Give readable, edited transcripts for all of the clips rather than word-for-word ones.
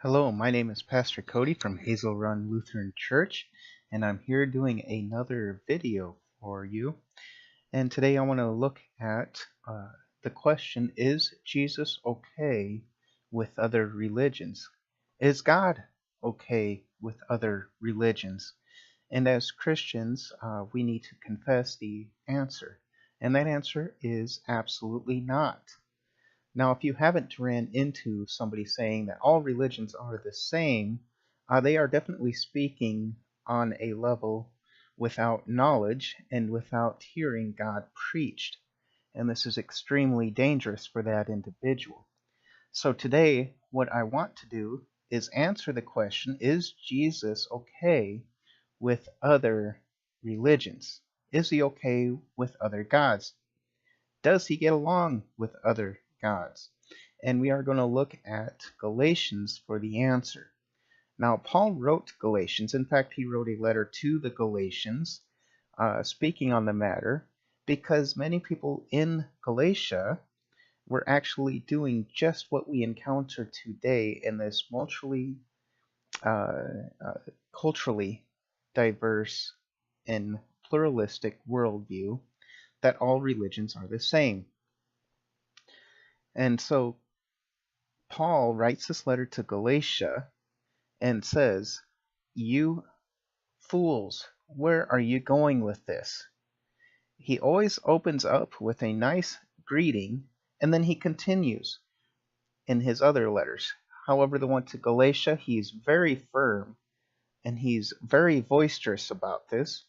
Hello, my name is Pastor Cody from Hazel Run Lutheran Church, and I'm here doing another video for you. And today I want to look at the question, is Jesus okay with other religions? Is God okay with other religions? And as Christians, we need to confess the answer. And that answer is absolutely not. Now, if you haven't ran into somebody saying that all religions are the same, they are definitely speaking on a level without knowledge and without hearing God preached. And this is extremely dangerous for that individual. So today, what I want to do is answer the question, is Jesus okay with other religions? Is he okay with other gods? Does he get along with other gods? And we are going to look at Galatians for the answer. Now, Paul wrote Galatians. In fact, he wrote a letter to the Galatians speaking on the matter because many people in Galatia were actually doing just what we encounter today in this uh, culturally diverse and pluralistic worldview that all religions are the same. And so Paul writes this letter to Galatia and says, "You fools, where are you going with this?" He always opens up with a nice greeting, and then he continues in his other letters. However, the one to Galatia, he's very firm, and he's very boisterous about this.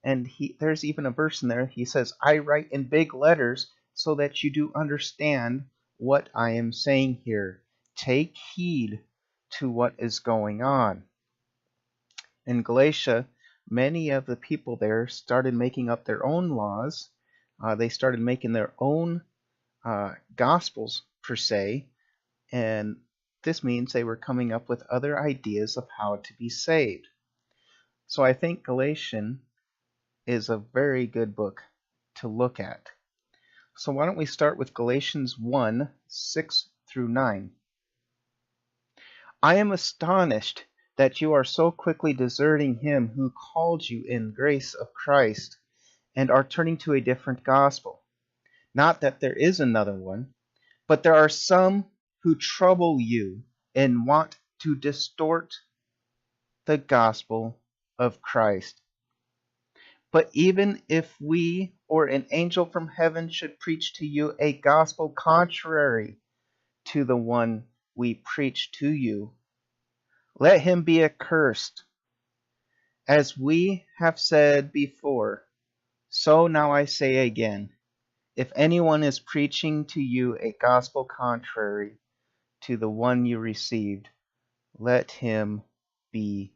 And there's even a verse in there, he says, "I write in big letters so that you do understand what I am saying here. Take heed to what is going on." In Galatia, many of the people there started making up their own laws. They started making their own gospels, per se, and this means they were coming up with other ideas of how to be saved. So I think Galatians is a very good book to look at. So why don't we start with Galatians 1:6-9. "I am astonished that you are so quickly deserting him who called you in grace of Christ, and are turning to a different gospel. Not that there is another one, but there are some who trouble you and want to distort the gospel of Christ. But even if we or an angel from heaven should preach to you a gospel contrary to the one we preach to you, let him be accursed. As we have said before, so now I say again, if anyone is preaching to you a gospel contrary to the one you received, let him be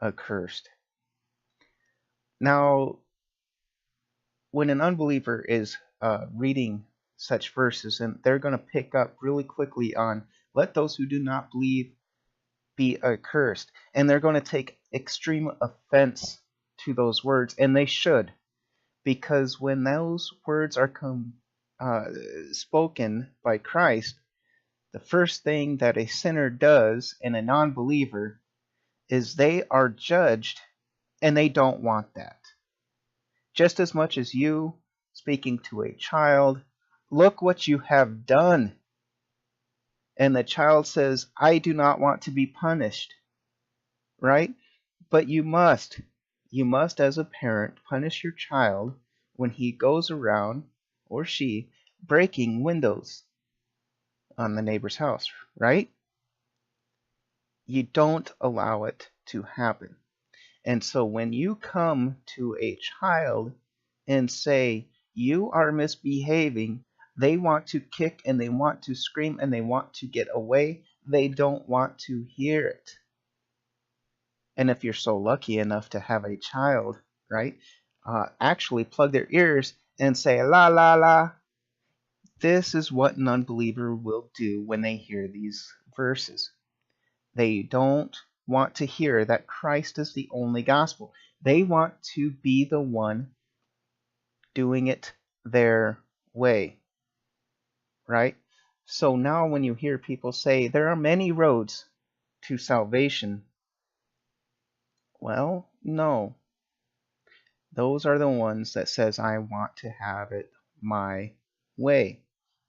accursed." Now, when an unbeliever is reading such verses, and they're going to pick up really quickly on, "Let those who do not believe be accursed," and they're going to take extreme offense to those words, and they should, because when those words are spoken by Christ, the first thing that a sinner does and a non-believer is they are judged, and they don't want that. Just as much as you speaking to a child, "Look what you have done," and the child says, "I do not want to be punished," right? But you must as a parent punish your child when he goes around, or she, breaking windows on the neighbor's house, right? You don't allow it to happen. And so when you come to a child and say, "You are misbehaving," they want to kick and they want to scream and they want to get away. They don't want to hear it. And if you're so lucky enough to have a child, right, actually plug their ears and say, "La, la, la," this is what an unbeliever will do when they hear these verses. They don't want to hear that Christ is the only gospel. They want to be the one doing it their way, right? So now when you hear people say, "There are many roads to salvation? Well, no. Those are the ones that says, I want to have it my way.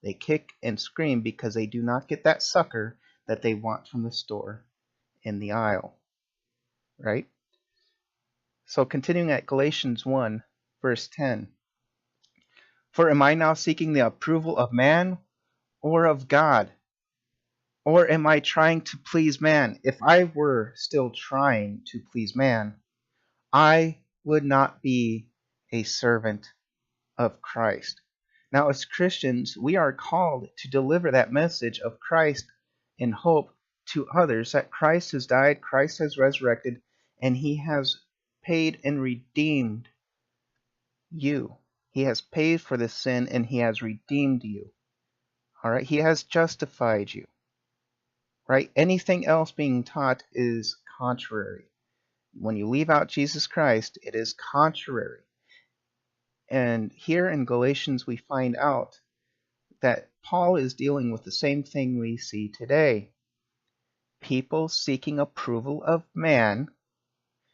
They kick and scream because they do not get that sucker that they want from the store in the aisle, right? So continuing at Galatians 1, verse 10. For am I now seeking the approval of man or of God? Or am I trying to please man? If I were still trying to please man, I would not be a servant of Christ. Now, as Christians, we are called to deliver that message of Christ in hope to others, that Christ has died, Christ has resurrected, and he has paid and redeemed you. He has paid for the sin and he has redeemed you. All right? He has justified you. Right? Anything else being taught is contrary. When you leave out Jesus Christ, it is contrary. And here in Galatians, we find out that Paul is dealing with the same thing we see today. People seeking approval of man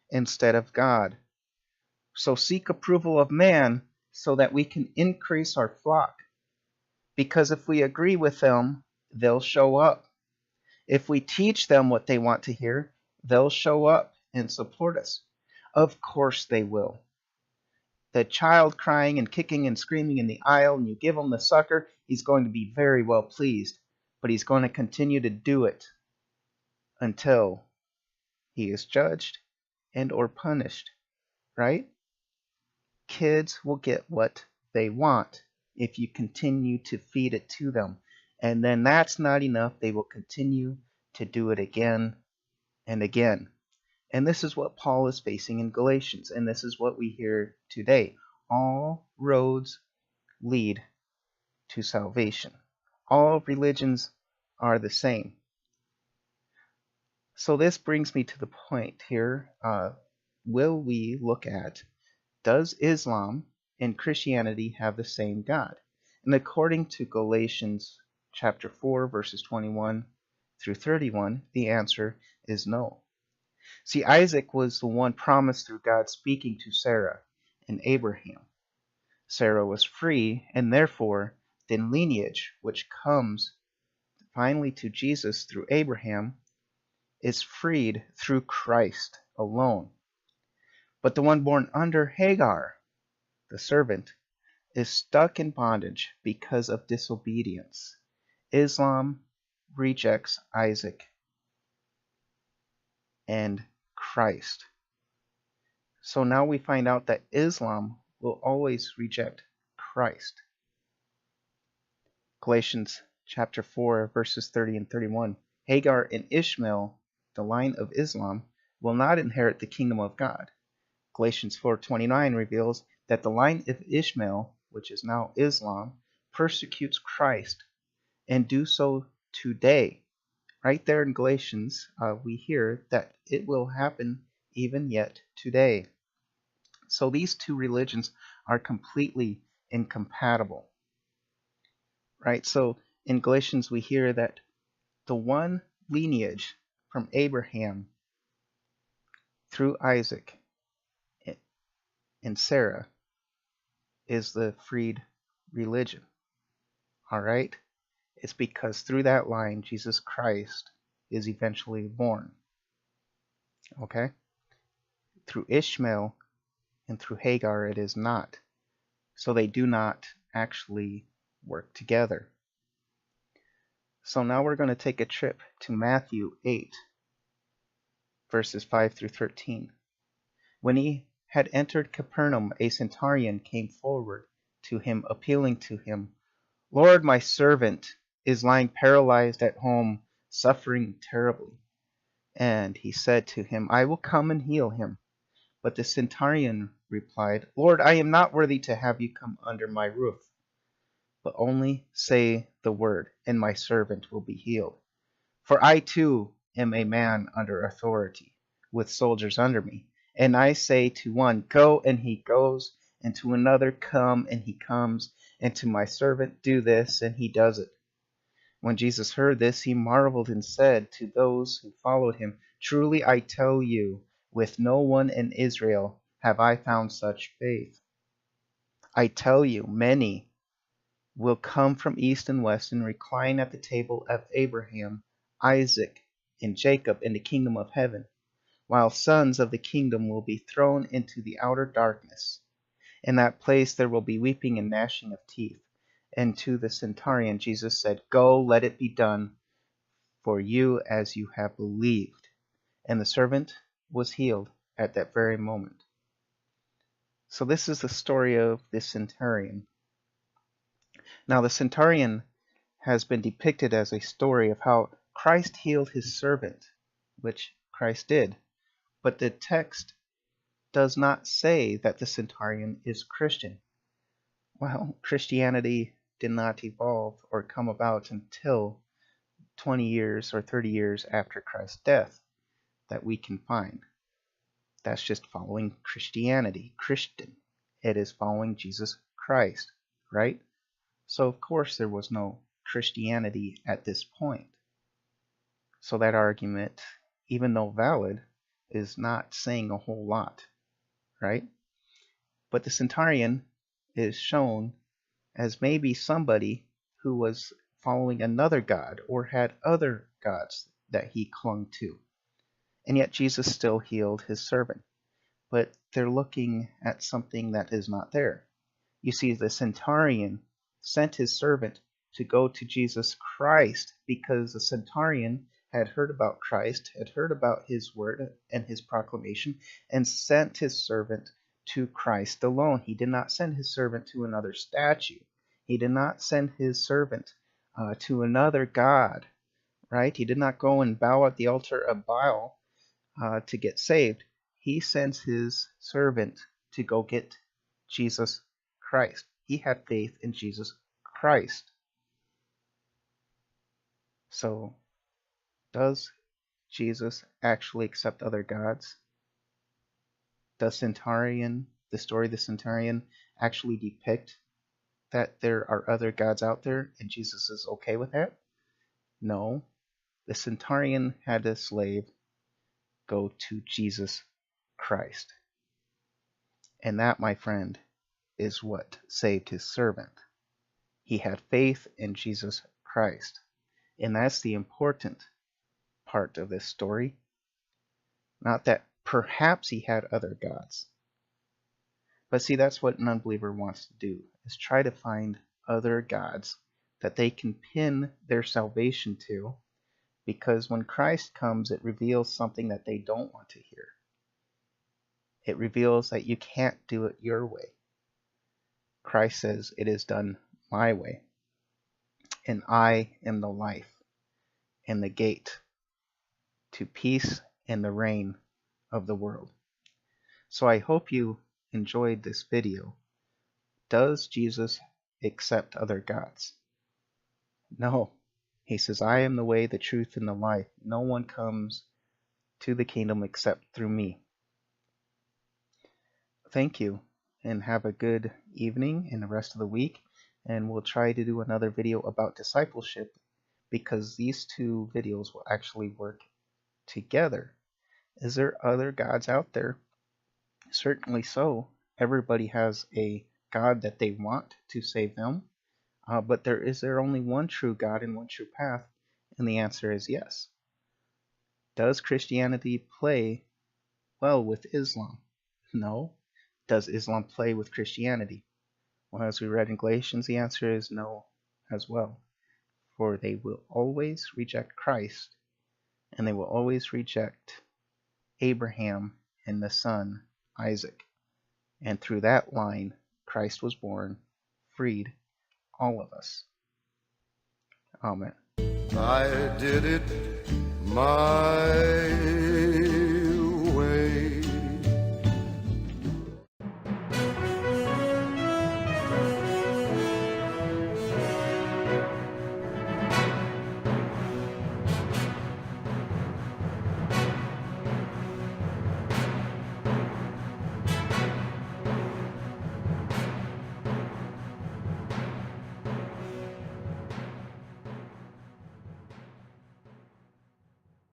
instead of God. So seek approval of man so that we can increase our flock. Because if we agree with them, they'll show up. If we teach them what they want to hear, they'll show up and support us. Of course they will. The child crying and kicking and screaming in the aisle, and you give him the sucker, he's going to be very well pleased. But he's going to continue to do it until he is judged and or punished, right? Kids will get what they want if you continue to feed it to them. And then that's not enough. They will continue to do it again and again. And this is what Paul is facing in Galatians. And this is what we hear today. All roads lead to salvation. All religions are the same. So this brings me to the point here. Will we look at, does Islam and Christianity have the same God? And according to Galatians chapter 4, verses 21 through 31, the answer is no. See, Isaac was the one promised through God speaking to Sarah and Abraham. Sarah was free, and therefore the lineage which comes finally to Jesus through Abraham is freed through Christ alone. But the one born under Hagar, the servant, is stuck in bondage because of disobedience. Islam rejects Isaac and Christ. So now we find out that Islam will always reject Christ. Galatians chapter 4, verses 30 and 31. Hagar and Ishmael, the line of Islam, will not inherit the kingdom of God. Galatians 4:29 reveals that the line of Ishmael, which is now Islam, persecutes Christ, and do so today. Right there in Galatians, we hear that it will happen even yet today. So these two religions are completely incompatible. Right? So in Galatians, we hear that the one lineage from Abraham through Isaac and Sarah is the freed religion. All right? It's because through that line, Jesus Christ is eventually born. Okay? Through Ishmael and through Hagar, it is not. So they do not actually work together. So now we're going to take a trip to Matthew 8, verses 5 through 13. When he had entered Capernaum, a centurion came forward to him, appealing to him, Lord, my servant is lying paralyzed at home, suffering terribly. And he said to him, I will come and heal him. But the centurion replied, Lord, I am not worthy to have you come under my roof, but only say the word, and my servant will be healed. For I too am a man under authority, with soldiers under me. And I say to one, Go, and he goes, and to another, Come, and he comes, and to my servant, Do this, and he does it. When Jesus heard this, he marveled and said to those who followed him, "Truly I tell you, with no one in Israel have I found such faith. I tell you, many will come from east and west and recline at the table of Abraham, Isaac, and Jacob in the kingdom of heaven, while sons of the kingdom will be thrown into the outer darkness. In that place there will be weeping and gnashing of teeth." And to the centurion Jesus said, "Go, let it be done for you as you have believed." And the servant was healed at that very moment. So this is the story of the centurion. Now the centurion has been depicted as a story of how Christ healed his servant, which Christ did. But the text does not say that the centurion is Christian. Well, Christianity did not evolve or come about until 20 years or 30 years after Christ's death that we can find. That's just following Christianity. Christian. It is following Jesus Christ, right? So of course there was no Christianity at this point. So that argument, even though valid, is not saying a whole lot, right? But the centurion is shown as maybe somebody who was following another god or had other gods that he clung to. And yet Jesus still healed his servant. But they're looking at something that is not there. You see, the centurion sent his servant to go to Jesus Christ because the centurion had heard about Christ, had heard about his word and his proclamation, and sent his servant to Christ alone. He did not send his servant to another statue. He did not send his servant to another god, right? He did not go and bow at the altar of Baal to get saved. He sends his servant to go get Jesus Christ. He had faith in Jesus Christ. So, does Jesus actually accept other gods? Does the story of the centurion, actually depict that there are other gods out there and Jesus is okay with that? No. The centurion had a slave go to Jesus Christ. And that, my friend, is what saved his servant. He had faith in Jesus Christ. And that's the important part of this story. Not that perhaps he had other gods. But see, that's what an unbeliever wants to do, is try to find other gods that they can pin their salvation to, because when Christ comes, it reveals something that they don't want to hear. It reveals that you can't do it your way. Christ says, "It is done my way, and I am the life and the gate to peace and the reign of the world." So I hope you enjoyed this video. Does Jesus accept other gods? No. He says, "I am the way, the truth, and the life. No one comes to the kingdom except through me." Thank you, and have a good evening and the rest of the week. And we'll try to do another video about discipleship, because these two videos will actually work together. Is there other gods out there? Certainly so. Everybody has a God that they want to save them. But is there only one true God and one true path? And the answer is yes. Does Christianity play well with Islam? No. Does Islam play with Christianity? Well, as we read in Galatians, the answer is no as well. For they will always reject Christ, and they will always reject Abraham and the son Isaac. And through that line, Christ was born, freed all of us. Amen. I did it my